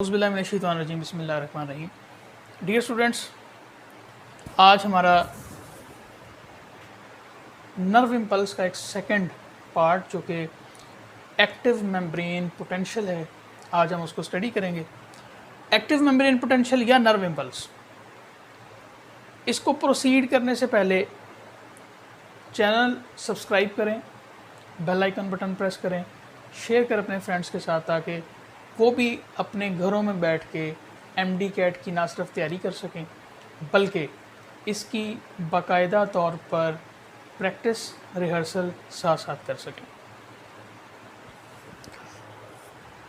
बिस्मिल्लाहिर्रहमानिर्रहीम। Dear students, आज हमारा नर्व इम्पल्स का एक सेकंड पार्ट जो कि एक्टिव मेम्ब्रेन पोटेंशियल है, आज हम उसको स्टडी करेंगे। एक्टिव मेम्ब्रेन पोटेंशियल या नर्व इम्पल्स, इसको प्रोसीड करने से पहले चैनल सब्सक्राइब करें, बेल आइकन बटन प्रेस करें, शेयर करें अपने फ्रेंड्स के साथ ताकि वो भी अपने घरों में बैठ के एमडी कैट की ना सिर्फ तैयारी कर सकें बल्कि इसकी बाकायदा तौर पर प्रैक्टिस रिहर्सल साथ साथ कर सकें।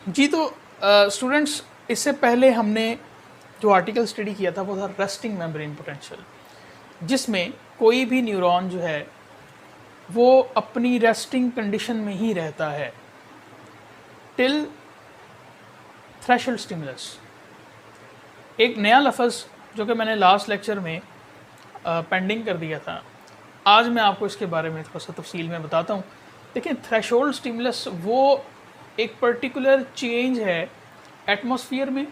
जी तो स्टूडेंट्स, इससे पहले हमने जो आर्टिकल स्टडी किया था वो था रेस्टिंग मेम्ब्रेन पोटेंशियल, जिसमें कोई भी न्यूरॉन जो है वो अपनी रेस्टिंग कंडीशन में ही रहता है टिल थ्रेशोल्ड स्टिमुलस। एक नया लफ्ज़ जो कि मैंने लास्ट लेक्चर में पेंडिंग कर दिया था, आज मैं आपको इसके बारे में थोड़ा सा तफसील में बताता हूँ। देखिए, थ्रेशोल्ड स्टिमुलस वो एक पर्टिकुलर चेंज है एटमॉस्फेयर में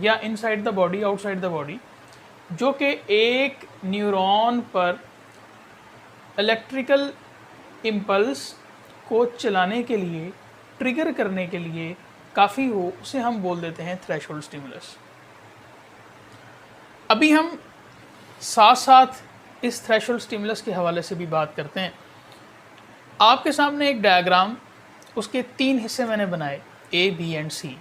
या inside the body, outside the body, जो कि एक न्यूरॉन पर इलेक्ट्रिकल इम्पल्स को चलाने के लिए, ट्रिगर करने के लिए काफ़ी हो, उसे हम बोल देते हैं थ्रेशोल्ड स्टिमुलस। अभी हम साथ साथ इस थ्रेशोल्ड स्टिमुलस के हवाले से भी बात करते हैं। आपके सामने एक डायग्राम, उसके 3 हिस्से मैंने बनाए, ए, बी एंड सी।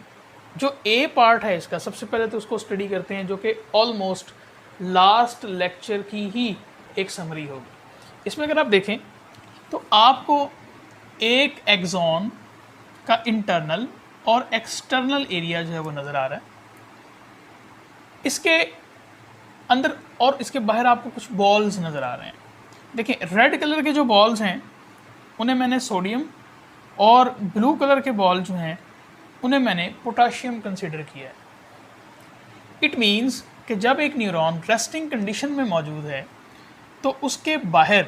जो ए पार्ट है इसका, सबसे पहले तो उसको स्टडी करते हैं, जो कि ऑलमोस्ट लास्ट लेक्चर की ही एक समरी होगी। इसमें अगर आप देखें तो आपको एक एक्सॉन का इंटरनल और एक्सटर्नल एरिया जो है वो नज़र आ रहा है। इसके अंदर और इसके बाहर आपको कुछ बॉल्स नज़र आ रहे हैं। देखिए, रेड कलर के जो बॉल्स हैं उन्हें मैंने सोडियम, और ब्लू कलर के बॉल जो हैं उन्हें मैंने पोटाशियम कंसिडर किया है। इट मीन्स कि जब एक न्यूरॉन रेस्टिंग कंडीशन में मौजूद है तो उसके बाहर,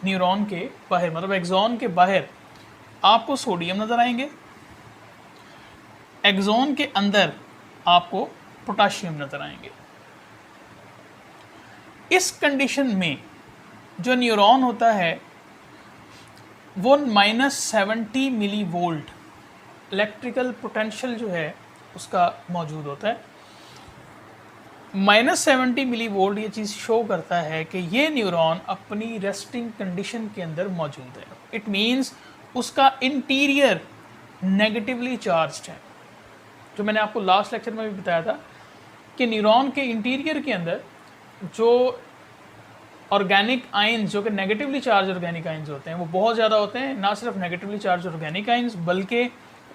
न्यूरॉन के बाहर मतलब एक्सॉन के बाहर, आपको सोडियम नज़र आएंगे, एक्सॉन के अंदर आपको पोटाशियम नज़र आएंगे। इस कंडीशन में जो न्यूरॉन होता है वो -70 मिली वोल्ट इलेक्ट्रिकल पोटेंशियल जो है उसका मौजूद होता है। -70 मिली वोल्ट ये चीज़ शो करता है कि ये न्यूरॉन अपनी रेस्टिंग कंडीशन के अंदर मौजूद है। इट मीन्स उसका इंटीरियर नेगेटिवली चार्ज्ड है। जो मैंने आपको लास्ट लेक्चर में भी बताया था कि न्यूरॉन के इंटीरियर के अंदर जो ऑर्गेनिक आयंस, जो कि नेगेटिवली चार्ज ऑर्गेनिक आयंस होते हैं, वो बहुत ज़्यादा होते हैं। ना सिर्फ नेगेटिवली चार्ज ऑर्गेनिक आयंस, बल्कि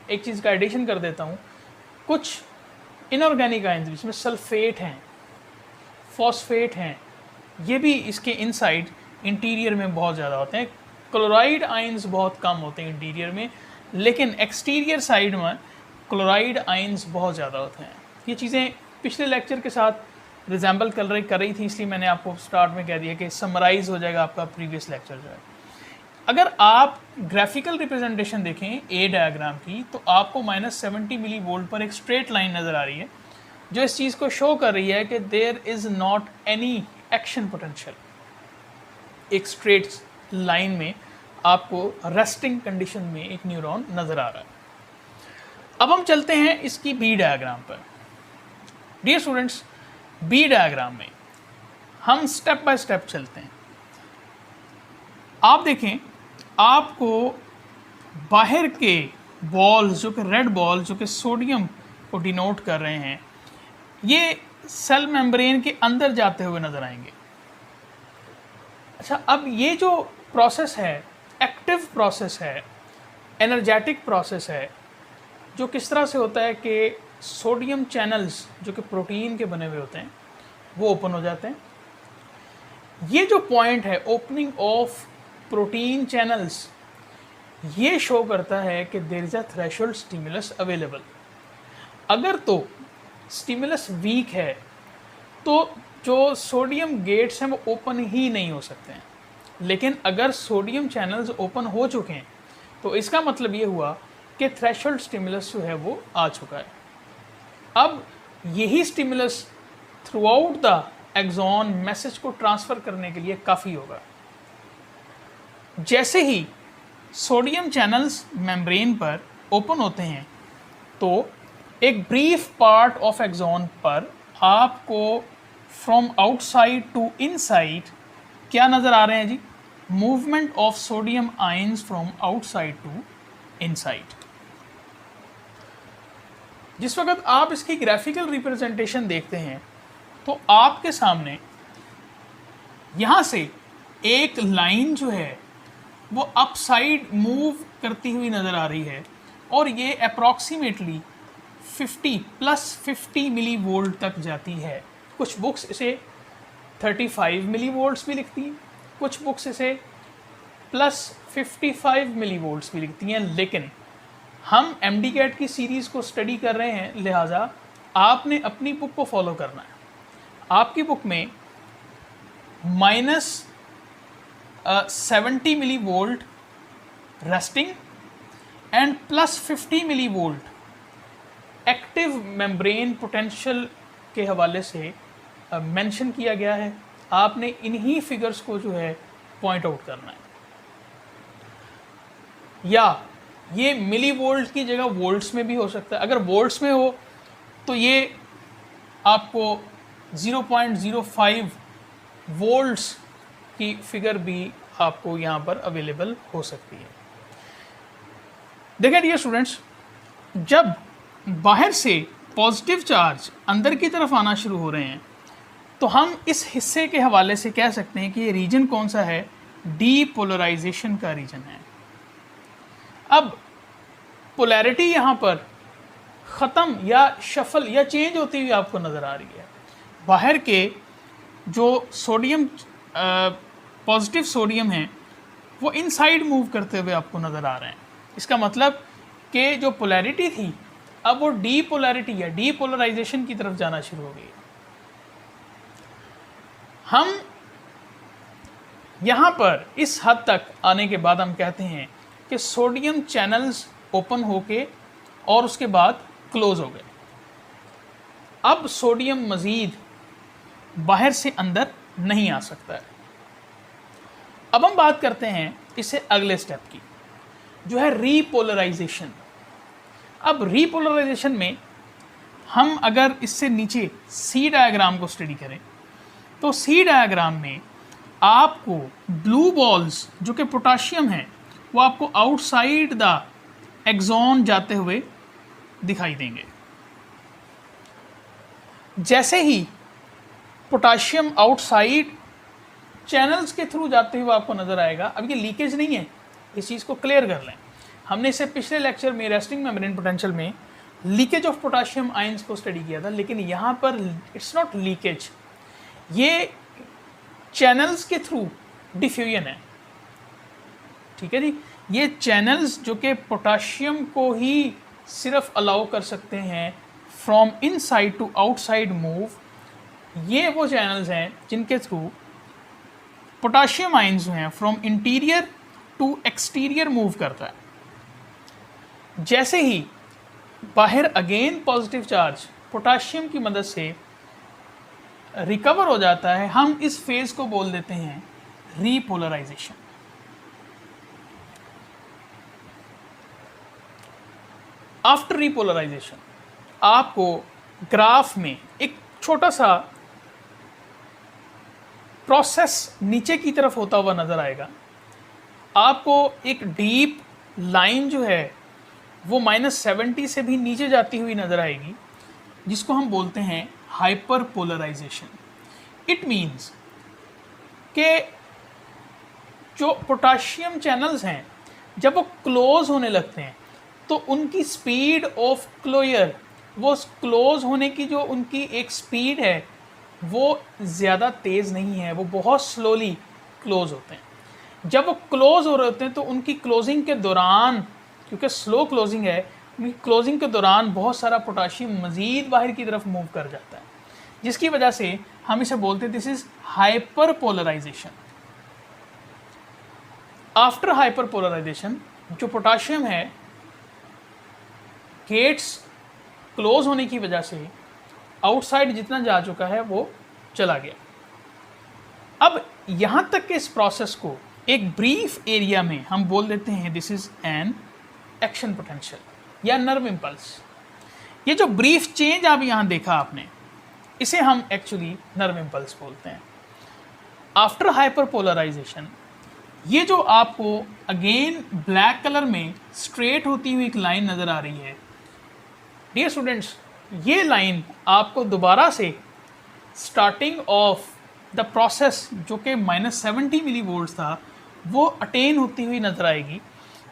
एक चीज़ का एडिशन कर देता हूँ, कुछ इनऑर्गेनिक आयंस जिसमें सल्फेट हैं, फॉस्फेट हैं, ये भी इसके इनसाइड इंटीरियर में बहुत ज़्यादा होते हैं। क्लोराइड आयंस बहुत कम होते हैं इंटीरियर में, लेकिन एक्सटीरियर साइड में क्लोराइड आयंस बहुत ज़्यादा होते हैं। ये चीज़ें पिछले लेक्चर के साथ रिजेंबल कर रही थी, इसलिए मैंने आपको स्टार्ट में कह दिया कि समराइज़ हो जाएगा आपका प्रीवियस लेक्चर जो है। अगर आप ग्राफिकल रिप्रेजेंटेशन देखें ए डायग्राम की, तो आपको -70 मिली वोल्ट पर एक स्ट्रेट लाइन नज़र आ रही है, जो इस चीज़ को शो कर रही है कि there is not any action potential. एक स्ट्रेट लाइन में आपको रेस्टिंग कंडीशन में एक न्यूरॉन नज़र आ रहा है। अब हम चलते हैं इसकी बी डायग्राम पर। डियर स्टूडेंट्स, बी डायग्राम में हम स्टेप बाय स्टेप चलते हैं। आप देखें, आपको बाहर के बॉल्स, जो कि रेड बॉल, जो कि सोडियम को डिनोट कर रहे हैं, ये सेल मेम्ब्रेन के अंदर जाते हुए नज़र आएंगे। अच्छा, अब ये जो प्रोसेस है, एक्टिव प्रोसेस है, एनर्जेटिक प्रोसेस है, जो किस तरह से होता है कि सोडियम चैनल्स जो कि प्रोटीन के बने हुए होते हैं वो ओपन हो जाते हैं। ये जो पॉइंट है, ओपनिंग ऑफ प्रोटीन चैनल्स, ये शो करता है कि there is a threshold stimulus available. अगर तो स्टिमुलस वीक है तो जो सोडियम गेट्स हैं वो ओपन ही नहीं हो सकते हैं। लेकिन अगर सोडियम चैनल्स ओपन हो चुके हैं तो इसका मतलब ये हुआ कि थ्रेशोल्ड स्टिमुलस जो है वो आ चुका है। अब यही stimulus throughout the axon message को ट्रांसफ़र करने के लिए काफ़ी होगा। जैसे ही सोडियम चैनल्स मेम्ब्रेन पर ओपन होते हैं तो एक ब्रीफ पार्ट ऑफ एक्सॉन पर आपको फ्रॉम आउटसाइड टू इनसाइड क्या नज़र आ रहे हैं जी? Movement of sodium ions from outside to inside. जिस वक्त आप इसकी ग्राफिकल रिप्रेजेंटेशन देखते हैं तो आपके सामने यहाँ से एक लाइन जो है वो अपसाइड मूव करती हुई नज़र आ रही है और ये अप्रॉक्सीमेटली 50 मिली वोल्ट तक जाती है। कुछ बुक्स इसे 35 मिली वोल्ट्स भी लिखती हैं, कुछ बुक्स इसे +55 मिली वोल्ट्स भी लिखती हैं, लेकिन हम MD-CAT की सीरीज़ को स्टडी कर रहे हैं, लिहाजा आपने अपनी बुक को फॉलो करना है। आपकी बुक में -70 millivolt resting and +50 millivolt active membrane potential के हवाले से मेंशन किया गया है। आपने इन्हीं फिगर्स को जो है पॉइंट आउट करना है, या ये मिली वोल्ट की जगह वोल्ट्स में भी हो सकता है। अगर वोल्ट्स में हो तो ये आपको 0.05 वोल्ट्स की फिगर भी आपको यहाँ पर अवेलेबल हो सकती है। देखिए डियर स्टूडेंट्स, जब बाहर से पॉजिटिव चार्ज अंदर की तरफ आना शुरू हो रहे हैं तो हम इस हिस्से के हवाले से कह सकते हैं कि ये रीजन कौन सा है? डीपोलराइजेशन का रीजन है। अब पोलैरिटी यहाँ पर ख़त्म या शफल या चेंज होती हुई आपको नज़र आ रही है। बाहर के जो सोडियम पॉजिटिव सोडियम हैं वो इनसाइड मूव करते हुए आपको नज़र आ रहे हैं। इसका मतलब कि जो पोलैरिटी थी अब वो डीपोलैरिटी या डीपोलराइजेशन की तरफ जाना शुरू हो गई। हम यहाँ पर इस हद तक आने के बाद हम कहते हैं कि सोडियम चैनल्स ओपन होके और उसके बाद क्लोज हो गए। अब सोडियम मज़ीद बाहर से अंदर नहीं आ सकता है। अब हम बात करते हैं इससे अगले स्टेप की, जो है रीपोलराइजेशन। अब रीपोलराइजेशन में हम अगर इससे नीचे सी डायग्राम को स्टडी करें तो सी डायग्राम में आपको ब्लू बॉल्स जो कि पोटाशियम है वो आपको आउटसाइड द एक्सॉन जाते हुए दिखाई देंगे। जैसे ही पोटाशियम आउटसाइड चैनल्स के थ्रू जाते हुए आपको नज़र आएगा। अब ये लीकेज नहीं है, इस चीज़ को क्लियर कर लें। हमने इसे पिछले लेक्चर में रेस्टिंग मेम्ब्रेन पोटेंशियल में लीकेज ऑफ पोटाशियम आयंस को स्टडी किया था, लेकिन यहाँ पर इट्स नॉट लीकेज, ये चैनल्स के थ्रू डिफ्यूजन है। ठीक है जी, ये चैनल्स जो कि पोटाशियम को ही सिर्फ अलाउ कर सकते हैं from inside to outside move, ये वो चैनल्स हैं जिनके थ्रू पोटाशियम आयंस जो हैं from interior to exterior move करता है। जैसे ही बाहर अगेन पॉजिटिव चार्ज पोटाशियम की मदद से रिकवर हो जाता है, हम इस फेज को बोल देते हैं रीपोलराइजेशन। आफ्टर रीपोलराइजेशन आपको ग्राफ में एक छोटा सा प्रोसेस नीचे की तरफ होता हुआ नज़र आएगा। आपको एक डीप लाइन जो है वो -70 से भी नीचे जाती हुई नज़र आएगी, जिसको हम बोलते हैं हाइपर पोलराइजेशन। इट मीन्स कि जो पोटाशियम चैनल्स हैं जब वो क्लोज होने लगते हैं तो उनकी स्पीड ऑफ क्लोयर, वो क्लोज होने की जो उनकी एक स्पीड है वो ज़्यादा तेज़ नहीं है, वो बहुत स्लोली क्लोज होते हैं। जब वो क्लोज हो रहे होते हैं तो उनकी क्लोजिंग के दौरान, क्योंकि स्लो क्लोजिंग है, उनकी क्लोजिंग के दौरान बहुत सारा पोटाशियम मज़ीद बाहर की तरफ मूव कर जाता है, जिसकी वजह से हम इसे बोलते हैं this is hyperpolarization. After hyperpolarization जो पोटाशियम है गेट्स क्लोज होने की वजह से आउटसाइड जितना जा चुका है वो चला गया। अब यहाँ तक के इस प्रोसेस को एक ब्रीफ एरिया में हम बोल देते हैं this is an action potential या नर्व इम्पल्स। ये जो ब्रीफ चेंज आप यहाँ देखा आपने, इसे हम एक्चुअली नर्व इम्पल्स बोलते हैं। आफ्टर हाइपरपोलराइजेशन ये जो आपको अगेन ब्लैक कलर में स्ट्रेट होती हुई एक लाइन नज़र आ रही है, डियर स्टूडेंट्स, ये लाइन आपको दोबारा से स्टार्टिंग ऑफ द प्रोसेस जो कि -70 मिली वोल्ट था वो अटेन होती हुई नज़र आएगी।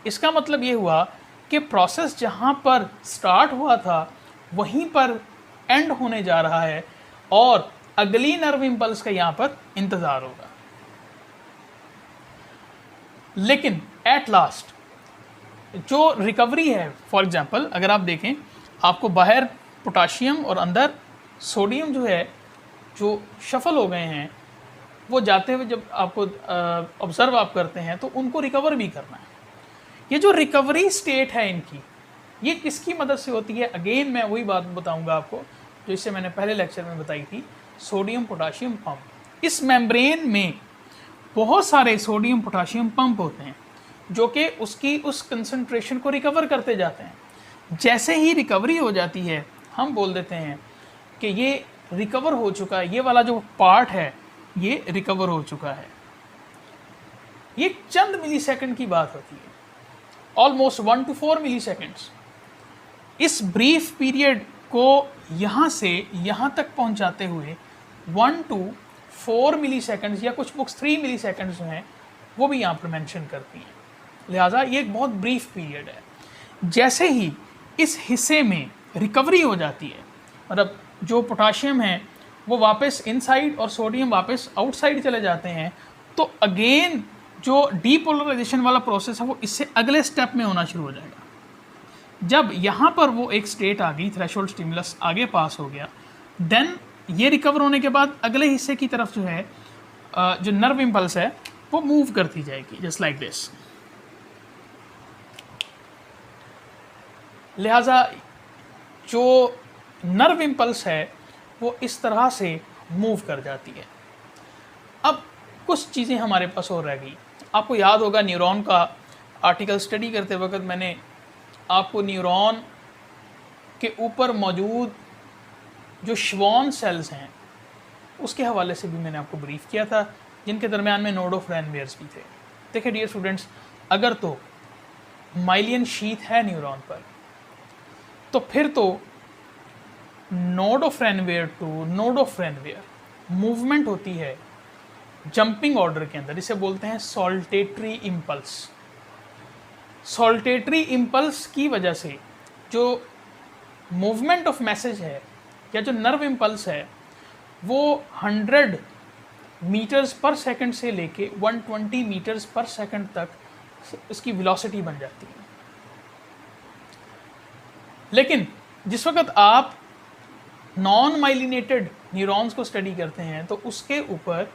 इसका मतलब ये हुआ कि प्रोसेस जहाँ पर स्टार्ट हुआ था वहीं पर एंड होने जा रहा है और अगली नर्व इम्पल्स का यहाँ पर इंतज़ार होगा। लेकिन एट लास्ट जो रिकवरी है, फॉर एग्जांपल अगर आप देखें, आपको बाहर पोटाशियम और अंदर सोडियम जो है जो शफल हो गए हैं, वो जाते हुए जब आपको ऑब्ज़र्व आप करते हैं तो उनको रिकवर भी करना है। ये जो रिकवरी स्टेट है इनकी, ये किसकी मदद से होती है? अगेन मैं वही बात बताऊंगा आपको जो इससे मैंने पहले लेक्चर में बताई थी, सोडियम पोटाशियम पंप। इस मेम्ब्रेन में बहुत सारे सोडियम पोटाशियम पंप होते हैं जो कि उसकी उस कंसंट्रेशन को रिकवर करते जाते हैं। जैसे ही रिकवरी हो जाती है हम बोल देते हैं कि ये रिकवर हो चुका है, ये वाला जो पार्ट है ये रिकवर हो चुका है। ये चंद मिली सेकेंड की बात होती है, ऑलमोस्ट 1 to 4 मिली सेकेंड्स। इस ब्रीफ पीरियड को यहाँ से यहाँ तक पहुँचाते हुए 1 to 4 मिली सेकेंड्स या कुछ बुक्स 3 मिली सेकेंड्स जो हैं वो भी यहाँ पर मेंशन करती हैं। लिहाजा ये एक बहुत ब्रीफ पीरियड है। जैसे ही इस हिस्से में रिकवरी हो जाती है, मतलब जो पोटाशियम है वो वापस इनसाइड और सोडियम वापस आउटसाइड चले जाते हैं, तो अगेन जो डीपोलराइजेशन वाला प्रोसेस है वो इससे अगले स्टेप में होना शुरू हो जाएगा। जब यहाँ पर वो एक स्टेट आ गई, थ्रेशोल्ड स्टिमुलस आगे पास हो गया, देन ये रिकवर होने के बाद अगले हिस्से की तरफ जो है जो नर्व इम्पल्स है वो मूव करती जाएगी, जस्ट लाइक दिस। लिहाजा जो नर्व इम्पल्स है वो इस तरह से मूव कर जाती है। अब कुछ चीज़ें हमारे पास और रह गई। आपको याद होगा न्यूरॉन का आर्टिकल स्टडी करते वक्त मैंने आपको न्यूरॉन के ऊपर मौजूद जो श्वॉन सेल्स हैं उसके हवाले से भी मैंने आपको ब्रीफ किया था, जिनके दरमियान में नोड ऑफ रैनवेयर्स भी थे। देखिए डियर स्टूडेंट्स, अगर तो माइलियन शीथ है न्यूरॉन पर, तो फिर तो node of Ranvier to node of Ranvier movement होती है जंपिंग ऑर्डर के अंदर। इसे बोलते हैं सॉल्टेटरी इम्पल्स। सॉल्टेटरी इम्पल्स की वजह से जो मूवमेंट ऑफ मैसेज है या जो नर्व इम्पल्स है वो 100 मीटर्स पर सेकंड से लेके 120 मीटर्स पर सेकंड तक इसकी वेलोसिटी बन जाती है। लेकिन जिस वक्त आप नॉन माइलिनेटेड न्यूरॉन्स को स्टडी करते हैं तो उसके ऊपर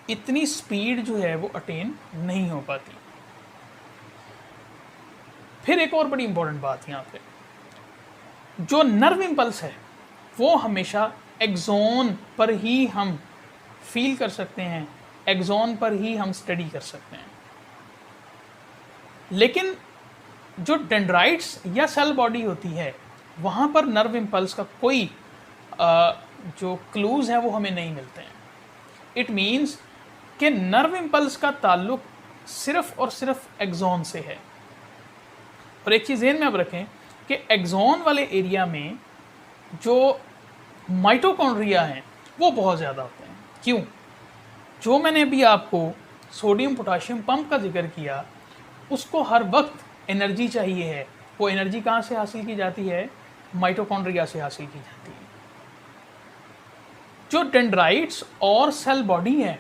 इतनी स्पीड जो है वो अटेन नहीं हो पाती। फिर एक और बड़ी इंपॉर्टेंट बात यहाँ पे, जो नर्व इम्पल्स है वो हमेशा एक्सोन पर ही हम फील कर सकते हैं, एक्सोन पर ही हम स्टडी कर सकते हैं। लेकिन जो डेंड्राइट्स या सेल बॉडी होती है वहाँ पर नर्व इम्पल्स का कोई जो क्लूज़ हैं वो हमें नहीं मिलते हैं। इट मीन्स कि नर्व इम्पल्स का ताल्लुक सिर्फ और सिर्फ एक्सोन से है। और एक चीज़ ध्यान में अब रखें कि एक्सोन वाले एरिया में जो माइटोकॉन्ड्रिया हैं वो बहुत ज़्यादा होते हैं। क्यों? जो मैंने अभी आपको सोडियम पोटाशियम पंप का जिक्र किया, उसको हर वक्त एनर्जी चाहिए है। वो एनर्जी कहाँ से हासिल की जाती है? माइटोकॉन्ड्रिया से हासिल की जाती है। जो डेंड्राइट्स और सेल बॉडी है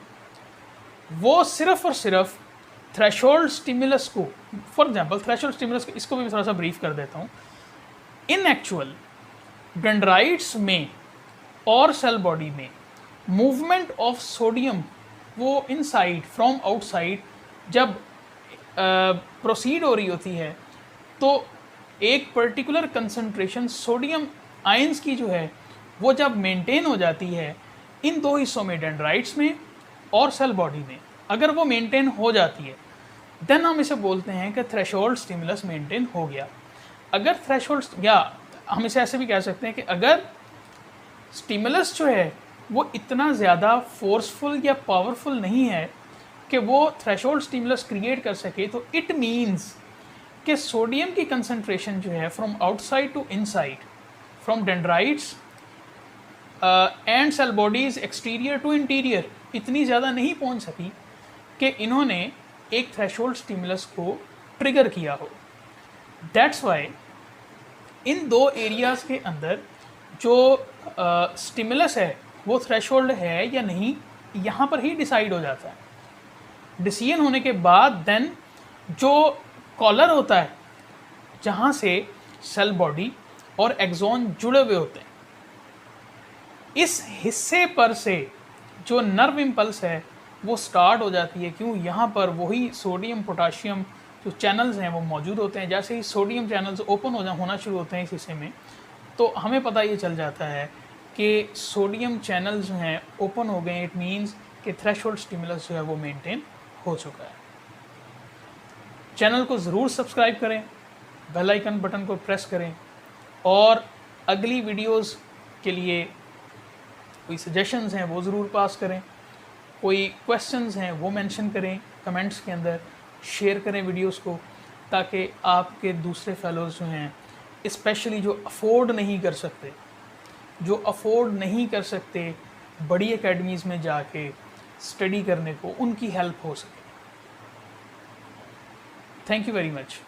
वो सिर्फ और सिर्फ थ्रेशोल्ड स्टिमुलस को, फॉर एग्जांपल थ्रेशोल्ड स्टिमुलस को, इसको भी थोड़ा सा ब्रीफ कर देता हूँ। इन एक्चुअल डेंड्राइट्स में और सेल बॉडी में मूवमेंट ऑफ सोडियम वो इनसाइड फ्रॉम आउटसाइड जब प्रोसीड हो रही होती है तो एक पर्टिकुलर कंसंट्रेशन सोडियम आयंस की जो है वो जब मेंटेन हो जाती है इन दो हिस्सों में, डेंड्राइट्स में और सेल बॉडी में, अगर वो मेंटेन हो जाती है देन हम इसे बोलते हैं कि थ्रेशोल्ड स्टिमुलस मेंटेन हो गया। अगर थ्रेशोल्ड, या हम इसे ऐसे भी कह सकते हैं कि अगर स्टिमुलस जो है वो इतना ज़्यादा फोर्सफुल या पावरफुल नहीं है कि वो थ्रेशोल्ड स्टिमुलस क्रिएट कर सके, तो इट मीन्स कि सोडियम की कंसंट्रेशन जो है from outside to inside, from dendrites and cell bodies exterior to interior इतनी ज़्यादा नहीं पहुंच सकी कि इन्होंने एक थ्रेशोल्ड स्टिमुलस को ट्रिगर किया हो। दैट्स वाई इन दो एरियाज़ के अंदर जो स्टिमुलस है वो थ्रेशोल्ड है या नहीं, यहाँ पर ही डिसाइड हो जाता है। डिसीजन होने के बाद देन जो कॉलर होता है जहाँ से सेल बॉडी और एक्सॉन जुड़े हुए होते हैं, इस हिस्से पर से जो नर्व इम्पल्स है वो स्टार्ट हो जाती है। क्यों? यहाँ पर वही सोडियम पोटाशियम जो चैनल्स हैं वो मौजूद होते हैं। जैसे ही सोडियम चैनल्स ओपन होना शुरू होते हैं इस हिस्से में, तो हमें पता ये चल जाता है कि सोडियम चैनल्स जो हैं ओपन हो गए। इट मीन्स कि थ्रेशोल्ड स्टिमुलस जो है वो मेंटेन हो चुका है। चैनल को ज़रूर सब्सक्राइब करें, बेल आइकन बटन को प्रेस करें, और अगली वीडियोस के लिए कोई सजेशंस हैं वो ज़रूर पास करें, कोई क्वेश्चंस हैं वो मेंशन करें कमेंट्स के अंदर, शेयर करें वीडियोस को, ताकि आपके दूसरे फेलोज़ जो हैं, स्पेशली जो अफोर्ड नहीं कर सकते बड़ी एकेडमीज़ में जाके स्टडी करने को, उनकी हेल्प हो सके। Thank you very much.